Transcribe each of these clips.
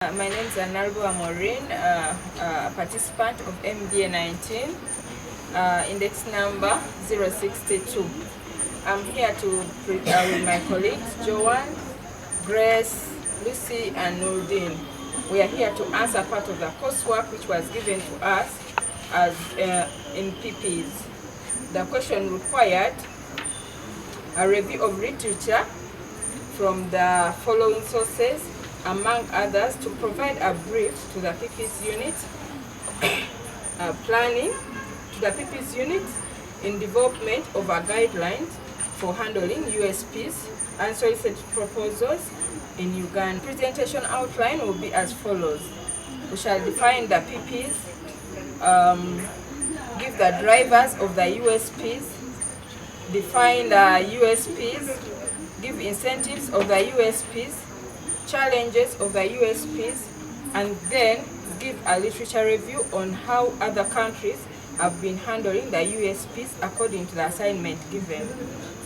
My name is Analbo Amorin, participant of MDA 19, index number 062. I'm here with my colleagues, Joanne, Grace, Lucy, and Nurdin. We are here to answer part of the coursework which was given to us as in PPs. The question required a review of literature from the following sources, among others, to provide a brief to the PPs unit, planning to the PPs unit in development of a guideline for handling USPs and solicited proposals in Uganda. Presentation outline will be as follows. We shall define the PPs, give the drivers of the USPs, define the USPs, give incentives of the USPs, challenges of the USPs, and then give a literature review on how other countries have been handling the USPs according to the assignment given.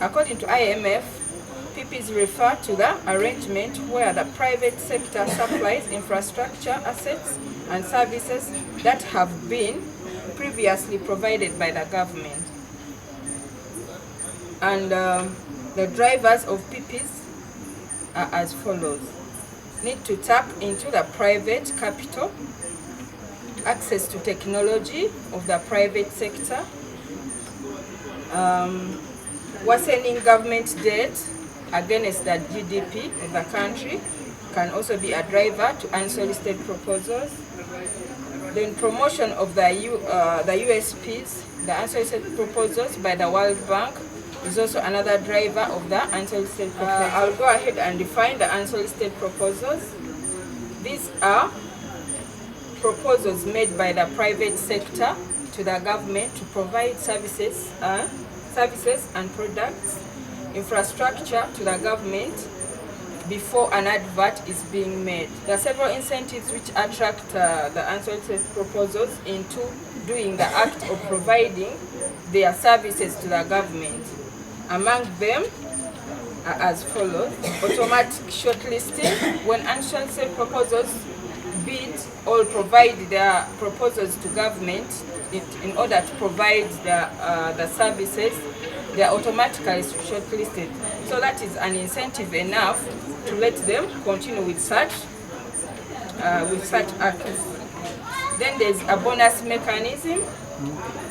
According to IMF, PPs refer to the arrangement where the private sector supplies infrastructure assets and services that have been previously provided by the government. And the drivers of PPs are as follows. Need to tap into the private capital, access to technology of the private sector, worsening government debt against the GDP of the country can also be a driver to unsolicited proposals. Then promotion of the USPs, the unsolicited proposals by the World Bank, is also another driver of the unsolicited proposals. I'll go ahead and define the unsolicited proposals. These are proposals made by the private sector to the government to provide services and products, infrastructure to the government before an advert is being made. There are several incentives which attract the unsolicited proposals into doing the act of providing their services to the government. Among them are as follows. Automatic shortlisting, when unsolicited proposals bid or provide their proposals to government in order to provide the services, they are automatically shortlisted. So that is an incentive enough to let them continue with such acts. Then there's a bonus mechanism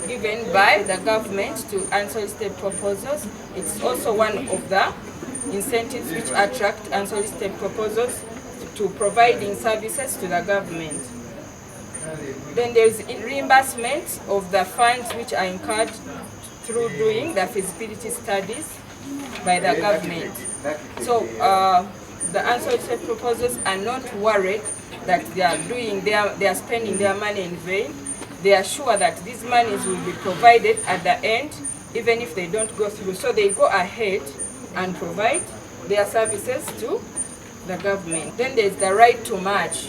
given by the government to unsolicited proposals. It's also one of the incentives which attract unsolicited proposals to providing services to the government. Then there's reimbursement of the funds which are incurred through doing the feasibility studies by the government. So the unsolicited proposals are not worried that they are spending their money in vain. They are sure that these monies will be provided at the end, even if they don't go through. So they go ahead and provide their services to the government. Then there's the right to match.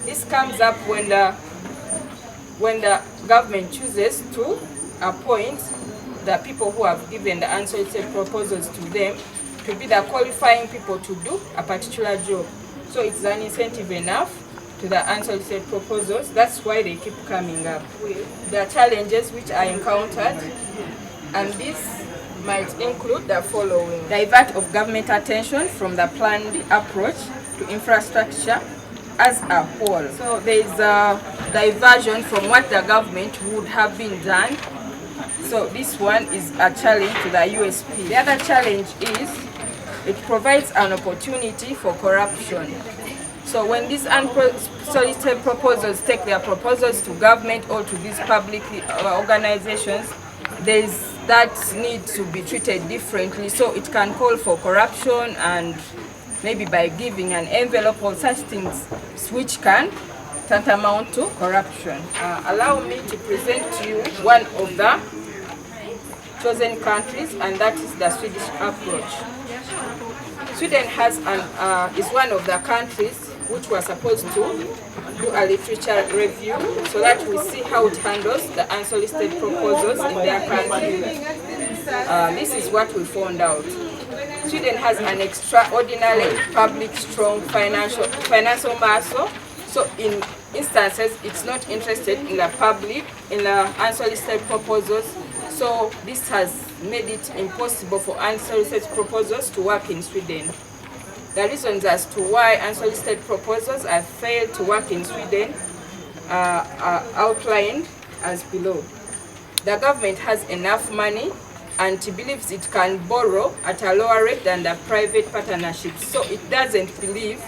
This comes up when the government chooses to appoint the people who have given the unsolicited proposals to them to be the qualifying people to do a particular job. So it's an incentive enough to the unsolicited proposals. That's why they keep coming up. There are challenges which are encountered, and this might include the following. Divert of government attention from the planned approach to infrastructure as a whole. So there is a diversion from what the government would have been done. So this one is a challenge to the USP. The other challenge is it provides an opportunity for corruption. So when these unsolicited proposals take their proposals to government or to these public organizations, that need to be treated differently. So it can call for corruption, and maybe by giving an envelope or such things which can tantamount to corruption. Allow me to present to you one of the chosen countries, and that is the Swedish approach. Sweden is one of the countries which were supposed to do a literature review so that we see how it handles the unsolicited proposals in their country. This is what we found out. Sweden has an extraordinary public strong financial muscle. So in instances, it's not interested in the unsolicited proposals. So this has made it impossible for unsolicited proposals to work in Sweden. The reasons as to why unsolicited proposals have failed to work in Sweden are outlined as below. The government has enough money and it believes it can borrow at a lower rate than the private partnerships. So it doesn't believe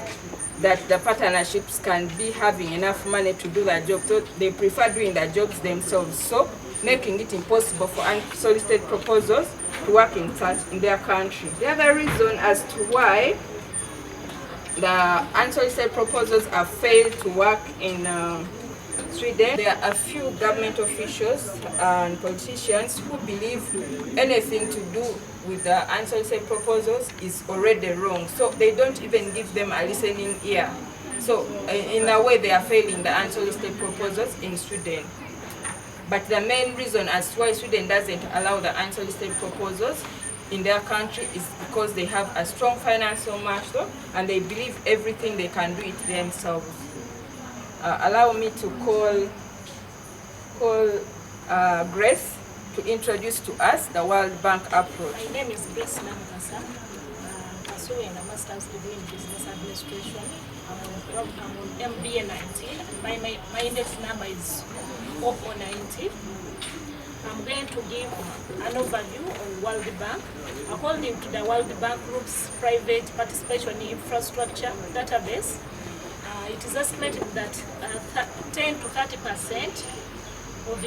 that the partnerships can be having enough money to do the job. So they prefer doing the jobs themselves. So making it impossible for unsolicited proposals to work in their country. The other reason as to why the unsolicited proposals have failed to work in Sweden, there are a few government officials and politicians who believe anything to do with the unsolicited proposals is already wrong. So they don't even give them a listening ear. So in a way they are failing the unsolicited proposals in Sweden. But the main reason as to why Sweden doesn't allow the unsolicited proposals in their country is because they have a strong financial muscle and they believe everything they can do it themselves. Allow me to call Grace to introduce to us the World Bank approach. My name is Grace Namukasa. I'm pursuing a master's degree in business administration. I'm on MBA 19 and my index number is 4090. I'm going to give an overview on World Bank. According to the World Bank Group's private participation infrastructure database, it is estimated that 10 to 30% of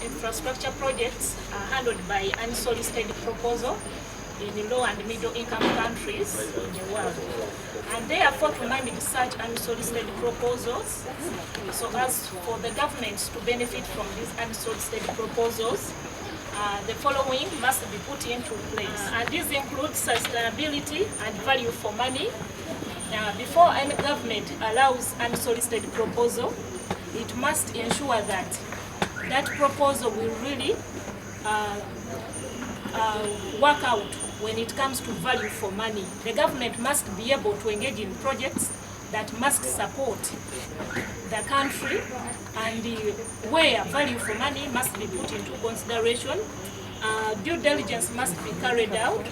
infrastructure projects are handled by unsolicited proposal in low and middle income countries in the world. And therefore, to manage such unsolicited proposals, so as for the government to benefit from these unsolicited proposals, the following must be put into place. And these include sustainability and value for money. Before any government allows unsolicited proposal, it must ensure that that proposal will really work out when it comes to value for money. The government must be able to engage in projects that must support the country, and where value for money must be put into consideration. Due diligence must be carried out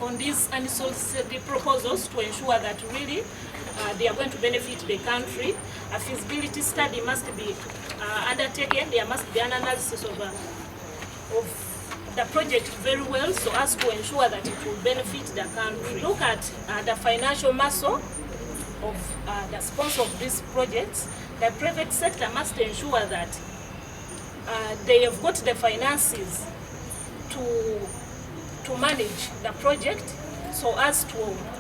on these unsolicited proposals to ensure that really they are going to benefit the country. A feasibility study must be undertaken. There must be an analysis of the project very well so as to ensure that it will benefit the country. Look at the financial muscle of the sponsor of these projects. The private sector must ensure that they have got the finances to manage the project so as to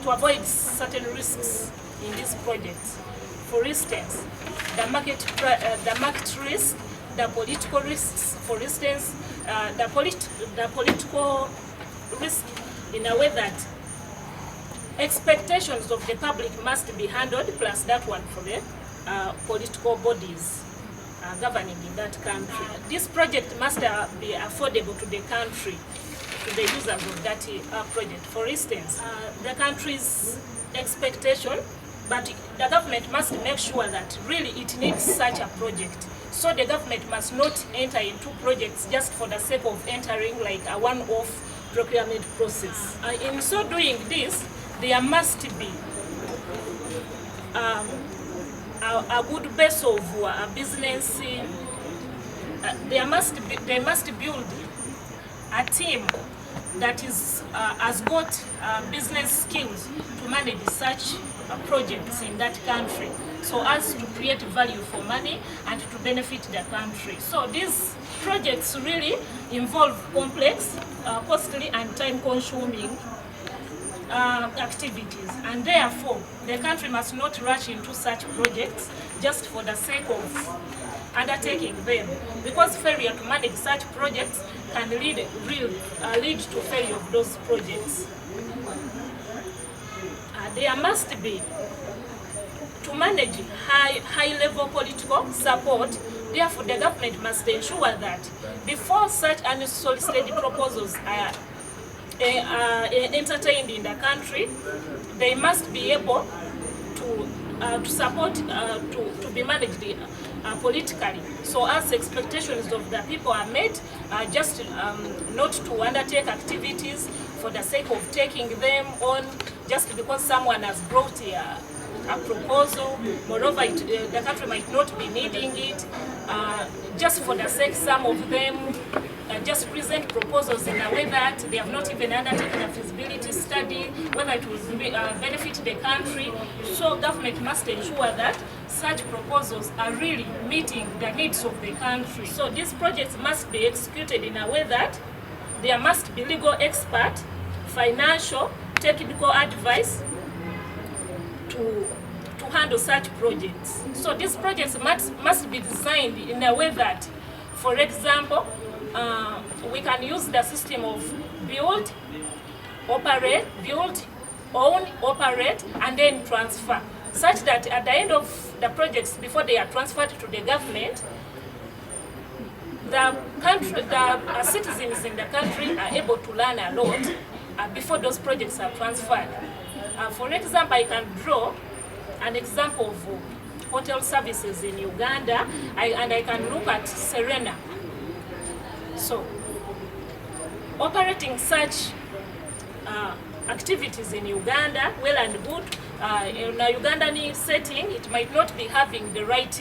avoid certain risks in these projects. For instance, the market risk, the political risks, for instance, the political risk in a way that expectations of the public must be handled, plus that one for the political bodies governing in that country. This project must be affordable to the country, to the users of that project. For instance, the country's expectation, but the government must make sure that really it needs such a project. So the government must not enter into projects just for the sake of entering like a one-off procurement process. In so doing this, there must be a good base of a business. They must build a team that has got business skills to manage such projects in that country, so as to create value for money and to benefit the country. So these projects really involve complex, costly and time-consuming activities, and therefore the country must not rush into such projects just for the sake of undertaking them, because failure to manage such projects can lead to failure of those projects. There must be, to manage high-level political support, therefore the government must ensure that before such unsolicited proposals entertained in the country, they must be able to support, to be managed politically. So as expectations of the people are met, just not to undertake activities for the sake of taking them on, just because someone has brought a proposal. Moreover, the country might not be needing it. Just for the sake, some of them just present proposals in a way that they have not even undertaken a feasibility study, whether it will benefit the country. So government must ensure that such proposals are really meeting the needs of the country. So these projects must be executed in a way that there must be legal expert, financial, technical advice to handle such projects. So these projects must be designed in a way that, for example, we can use the system of build, operate, build, own, operate, and then transfer, such that at the end of the projects, before they are transferred to the government, the country, the citizens in the country are able to learn a lot before those projects are transferred. For example, I can draw an example of hotel services in Uganda, and I can look at Serena. So, operating such activities in Uganda, well and good. In a Ugandan setting, it might not be having the right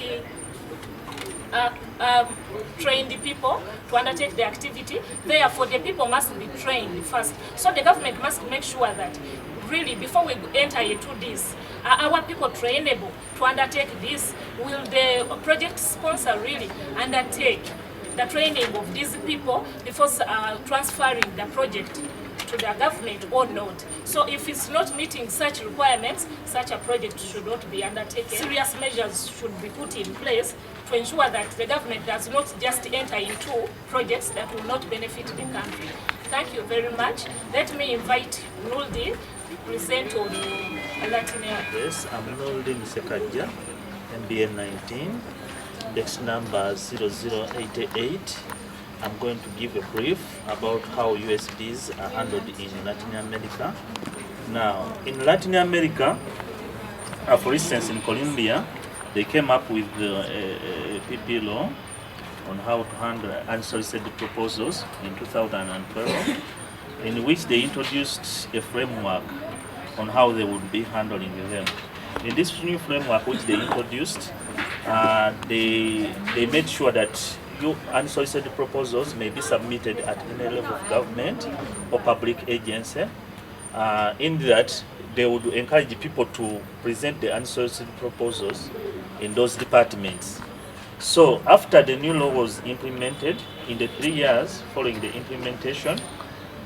trained people to undertake the activity. Therefore, the people must be trained first. So the government must make sure that really, before we enter into this, are our people trainable to undertake this? Will the project sponsor really undertake the training of these people before transferring the project to the government or not? So if it's not meeting such requirements, such a project should not be undertaken. Serious measures should be put in place to ensure that the government does not just enter into projects that will not benefit the country. Thank you very much. Let me invite Nuldin to present on Latin America. Yes, I'm Nuldin Sekaja, MBN 19, index number 0088. I'm going to give a brief about how USBs are handled in Latin America. Now, in Latin America, for instance, in Colombia, they came up with a PP law on how to handle unsolicited proposals in 2012, in which they introduced a framework on how they would be handling them. In this new framework which they introduced, they made sure that unsolicited proposals may be submitted at any level of government or public agency. In that, they would encourage people to present the unsolicited proposals in those departments. So after the new law was implemented, in the 3 years following the implementation,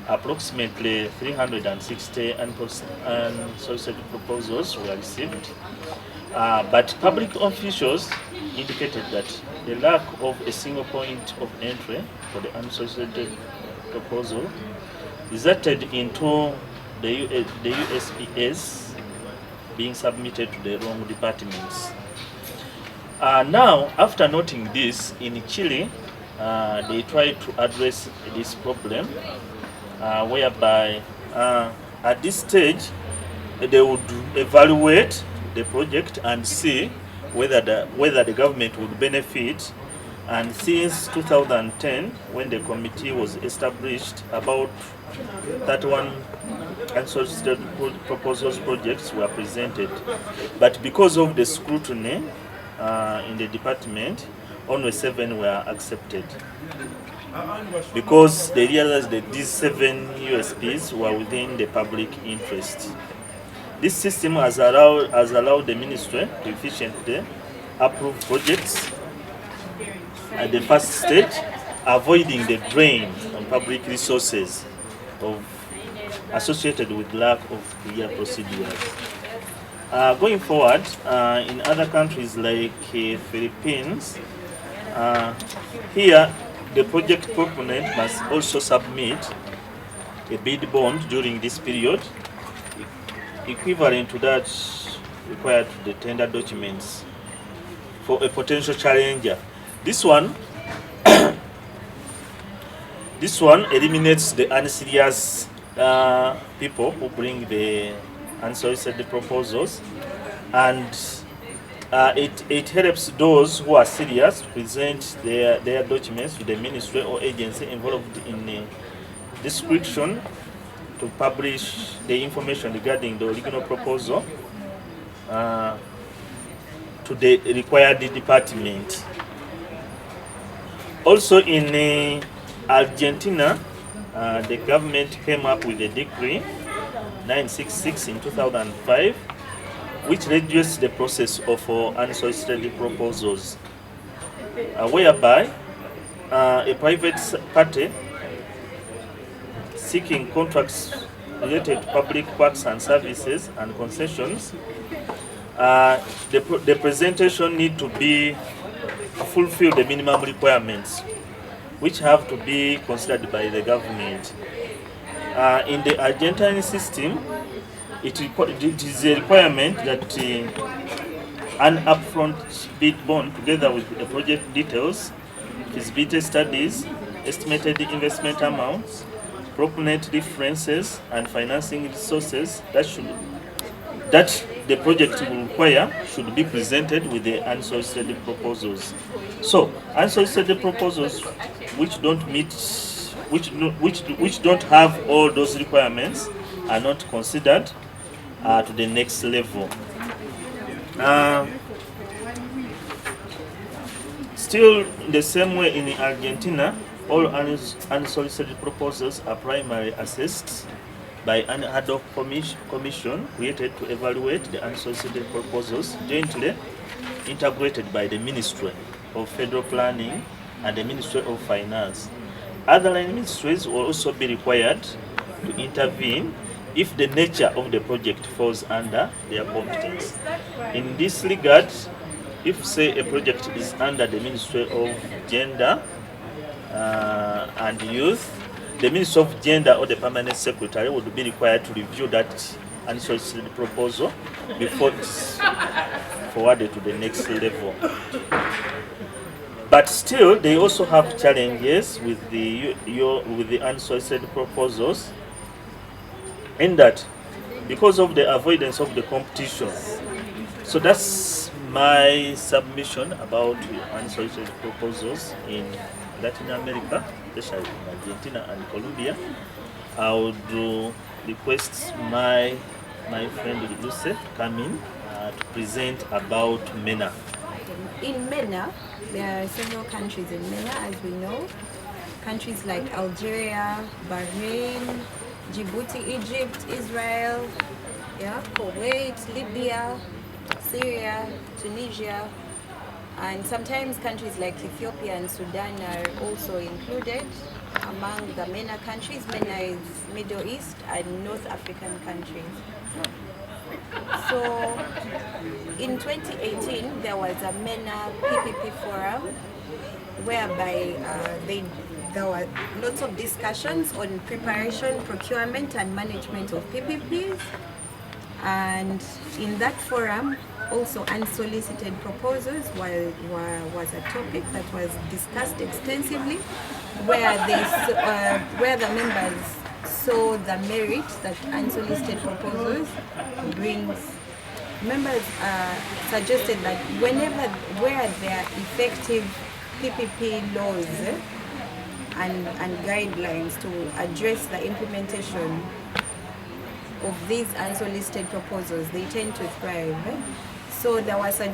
approximately 360 unsolicited proposals were received. But public officials indicated that the lack of a single point of entry for the unsolicited proposal resulted into the USPs being submitted to the wrong departments. Now, after noting this, in Chile, they tried to address this problem, whereby at this stage, they would evaluate the project and see whether the government would benefit. And since 2010, when the committee was established, about 31 unsolicited proposals projects were presented. But because of the scrutiny in the department, only 7 were accepted, because they realized that these 7 USPs were within the public interest. This system has allowed the ministry to efficiently approve projects at the first stage, avoiding the drain on public resources associated with lack of clear procedures. Going forward, in other countries like Philippines, here the project proponent must also submit a bid bond during this period, equivalent to that required to the tender documents for a potential challenger. This one eliminates the unserious people who bring the unsolicited proposals, and it helps those who are serious to present their documents to the ministry or agency involved in the description to publish the information regarding the original proposal to the required department. Also in Argentina, the government came up with a decree 966 in 2005, which reduced the process of unsolicited proposals, whereby a private party seeking contracts related to public works and services and concessions, the presentation need to be fulfill the minimum requirements, which have to be considered by the government. In the Argentine system, it is a requirement that an upfront bid bond, together with the project details, feasibility studies, estimated investment amounts, proponent references, and financing resources that the project will require should be presented with the unsolicited proposals. So, unsolicited proposals which don't meet, which don't have all those requirements are not considered to the next level. Still, the same way in Argentina, all unsolicited proposals are primarily assessed by an ad hoc commission created to evaluate the unsolicited proposals, jointly integrated by the Ministry of Federal Planning and the Ministry of Finance. Other line ministries will also be required to intervene if the nature of the project falls under their competence. In this regard, if say a project is under the Ministry of Gender and Youth, the Ministry of Gender or the Permanent Secretary would be required to review that unsolicited proposal before it's forwarded to the next level. But still, they also have challenges with the unsolicited proposals, in that because of the avoidance of the competition. So that's my submission about unsolicited proposals in Latin America, especially in Argentina and Colombia. I would request my friend Luce to come in to present about MENA. In MENA, there are several countries in MENA, as we know. Countries like Algeria, Bahrain, Djibouti, Egypt, Israel, Kuwait, Libya, Syria, Tunisia, and sometimes countries like Ethiopia and Sudan are also included among the MENA countries. MENA is Middle East and North African countries. So in 2018, there was a MENA PPP forum whereby there were lots of discussions on preparation, procurement, and management of PPPs. And in that forum, also unsolicited proposals was a topic that was discussed extensively, where the members saw the merit that unsolicited proposals brings. Members suggested that where there are effective PPP laws and guidelines to address the implementation of these unsolicited proposals, they tend to thrive. So there was a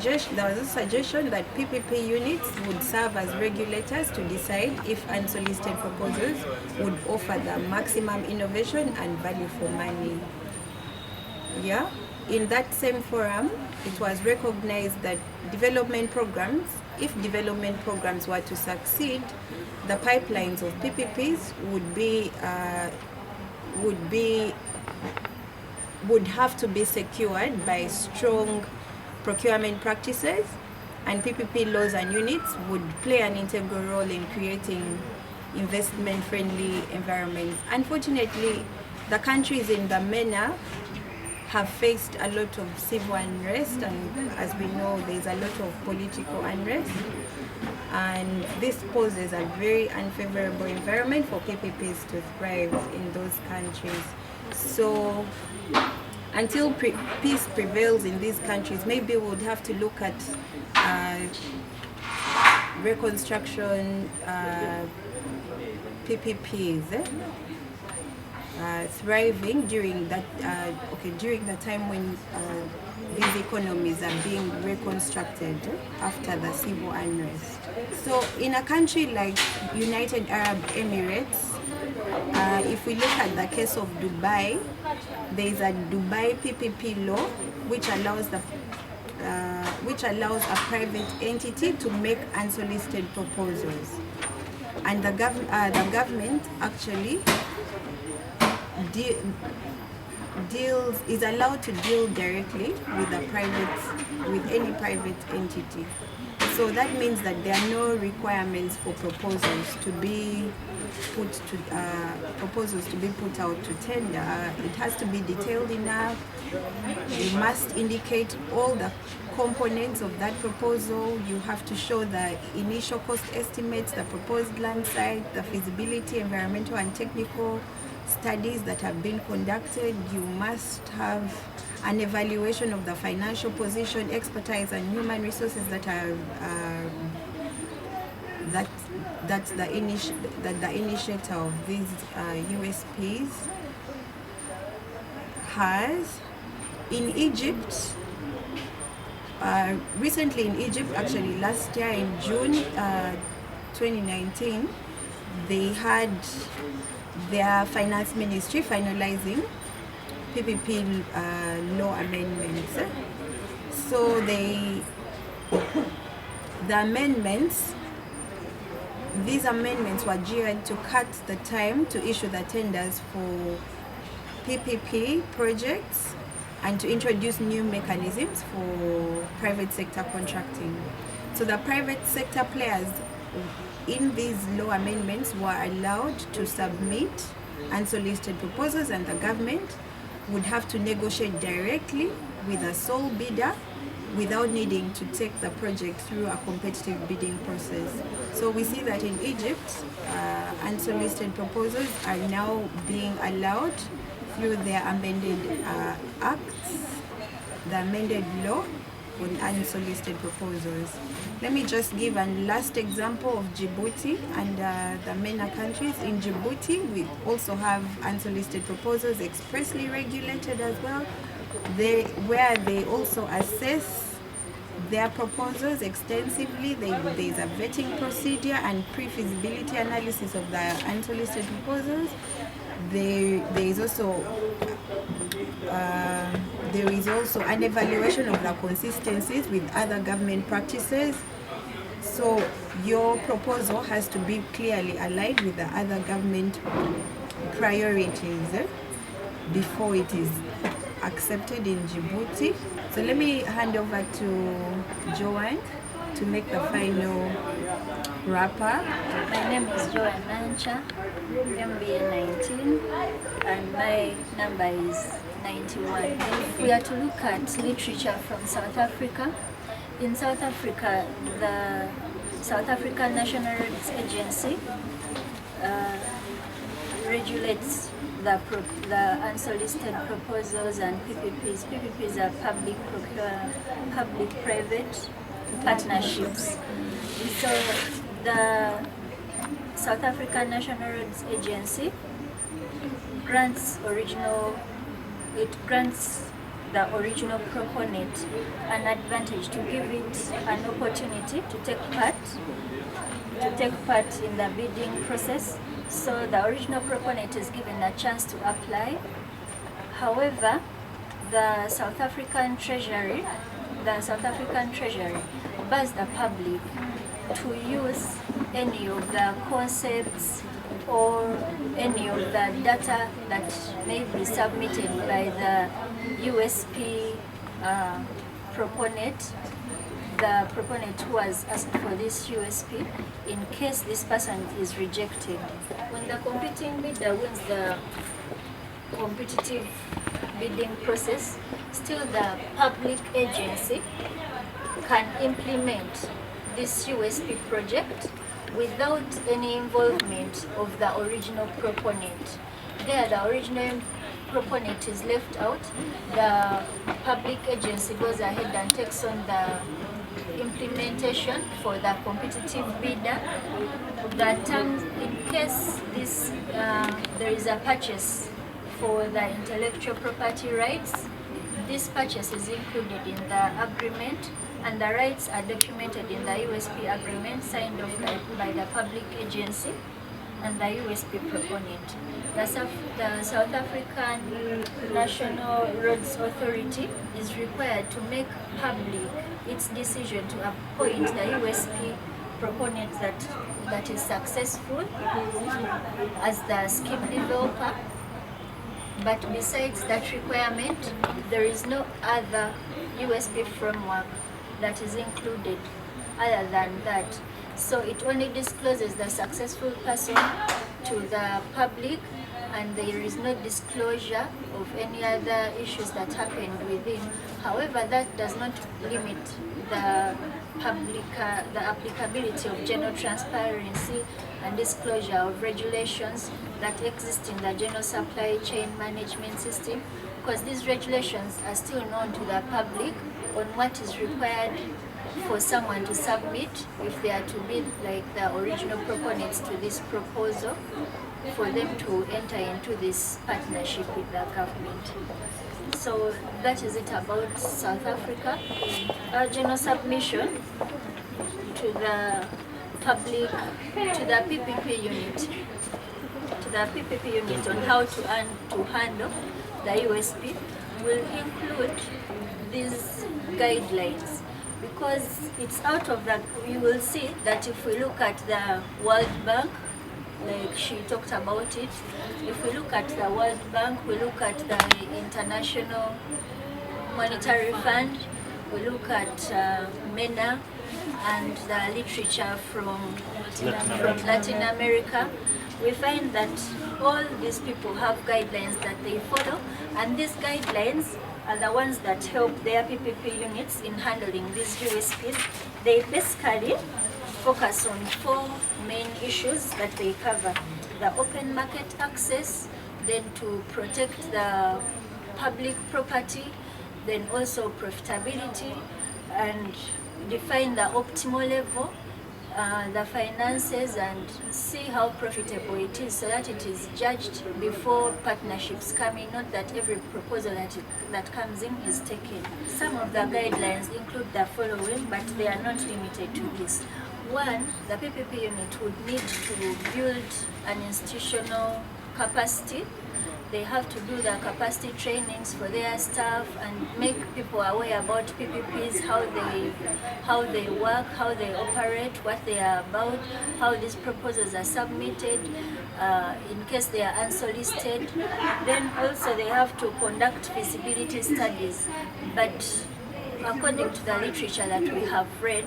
suggestion that PPP units would serve as regulators to decide if unsolicited proposals would offer the maximum innovation and value for money. In that same forum, it was recognized that if development programs were to succeed, the pipelines of PPPs would have to be secured by strong procurement practices, and PPP laws and units would play an integral role in creating investment-friendly environments. Unfortunately, the countries in the MENA have faced a lot of civil unrest, and as we know, there's a lot of political unrest. and this poses a very unfavorable environment for PPPs to thrive in those countries. So until peace prevails in these countries, maybe we would have to look at reconstruction PPPs thriving during that during the time when these economies are being reconstructed after the civil unrest. So in a country like United Arab Emirates, if we look at the case of Dubai, there is a Dubai PPP law which allows a private entity to make unsolicited proposals, and the government actually is allowed to deal directly with any private entity. So that means that there are no requirements for proposals to be put out to tender. It has to be detailed enough. You must indicate all the components of that proposal. You have to show the initial cost estimates, the proposed land site, the feasibility, environmental and technical studies that have been conducted. You must have an evaluation of the financial position, expertise and human resources that are that the initiator of these USPs has. In Egypt, recently in Egypt, actually last year in June 2019, they had their finance ministry finalizing PPP law amendments. So these amendments were geared to cut the time to issue the tenders for PPP projects and to introduce new mechanisms for private sector contracting. So the private sector players in these law amendments were allowed to submit unsolicited proposals, and the government would have to negotiate directly with a sole bidder without needing to take the project through a competitive bidding process. So we see that in Egypt, unsolicited proposals are now being allowed through their amended acts, the amended law on unsolicited proposals. Let me just give a last example of Djibouti and the MENA countries. In Djibouti, we also have unsolicited proposals expressly regulated as well, where they also assess their proposals extensively. There is a vetting procedure and pre-feasibility analysis of the unsolicited proposals. There is also an evaluation of the consistencies with other government practices. So your proposal has to be clearly aligned with the other government priorities before it is accepted in Djibouti. So let me hand over to Joanne to make the final wrap-up. My name is Joanne Nancha, MBA 19, and my number is 91. If we are to look at literature from South Africa, in South Africa, the South African National Roads Agency regulates the unsolicited proposals and PPPs. PPPs are public-private partnerships. So the South African National Roads Agency grants the original proponent an advantage, to give it an opportunity to take part in the bidding process. So the original proponent is given a chance to apply. However, the South African Treasury bars the public to use any of the concepts or any of the data that may be submitted by the USP proponent, the proponent who has asked for this USP, in case this person is rejected. When the competing bidder wins the competitive bidding process, still the public agency can implement this USP project without any involvement of the original proponent. There, the original proponent is left out. The public agency goes ahead and takes on the implementation for the competitive bidder. The terms, in case this there is a purchase for the intellectual property rights, this purchase is included in the agreement, and the rights are documented in the USP agreement signed off by the public agency and the USP proponent. The South African National Roads Authority is required to make public its decision to appoint the USP proponent that is successful as the scheme developer. But besides that requirement, there is no other USP framework that is included other than that. So it only discloses the successful person to the public, and there is no disclosure of any other issues that happened within. However, that does not limit the applicability of general transparency and disclosure of regulations that exist in the general supply chain management system, because these regulations are still known to the public on what is required for someone to submit if they are to be like the original proponents to this proposal, for them to enter into this partnership with the government. So that is it about South Africa. Our general submission to the public, to the PPP unit, on how to handle the USP will include these guidelines, because it's out of that. You will see that if we look at the World Bank, like she talked about it, if we look at the World Bank, we look at the International Monetary Fund, we look at MENA and the literature from Latin America, we find that all these people have guidelines that they follow, and these guidelines are the ones that help their PPP units in handling these USPs. They basically focus on 4 main issues that they cover: the open market access, then to protect the public property, then also profitability, and define the optimal level, the finances, and see how profitable it is, so that it is judged before partnerships come in, not that every proposal that comes in is taken. Some of the guidelines include the following, but they are not limited to this. 1, the PPP unit would need to build an institutional capacity. They have to do the capacity trainings for their staff and make people aware about PPPs, how they work, how they operate, what they are about, how these proposals are submitted, in case they are unsolicited. Then also they have to conduct feasibility studies. But according to the literature that we have read,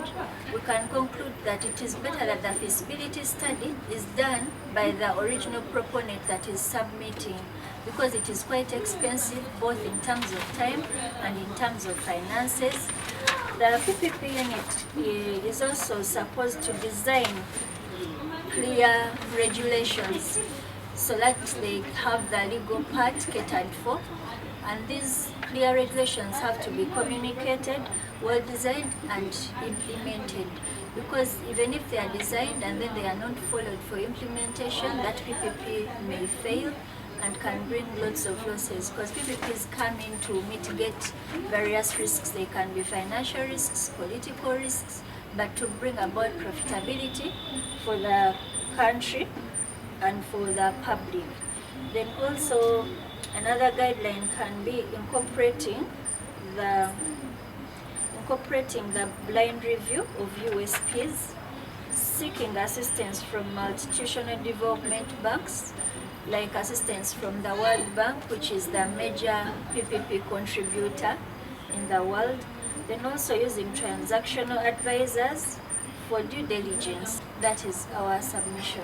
we can conclude that it is better that the feasibility study is done by the original proponent that is submitting, because it is quite expensive, both in terms of time and in terms of finances. The PPP unit is also supposed to design clear regulations so that they have the legal part catered for, and these clear regulations have to be communicated, well designed and implemented, because even if they are designed and then they are not followed for implementation, that PPP may fail and can bring lots of losses, because PPPs come in to mitigate various risks. They can be financial risks, political risks, but to bring about profitability for the country and for the public. Then also another guideline can be incorporating the blind review of USPs, seeking assistance from multinational development banks, like assistance from the World Bank, which is the major PPP contributor in the world. Then also using transactional advisors for due diligence. That is our submission.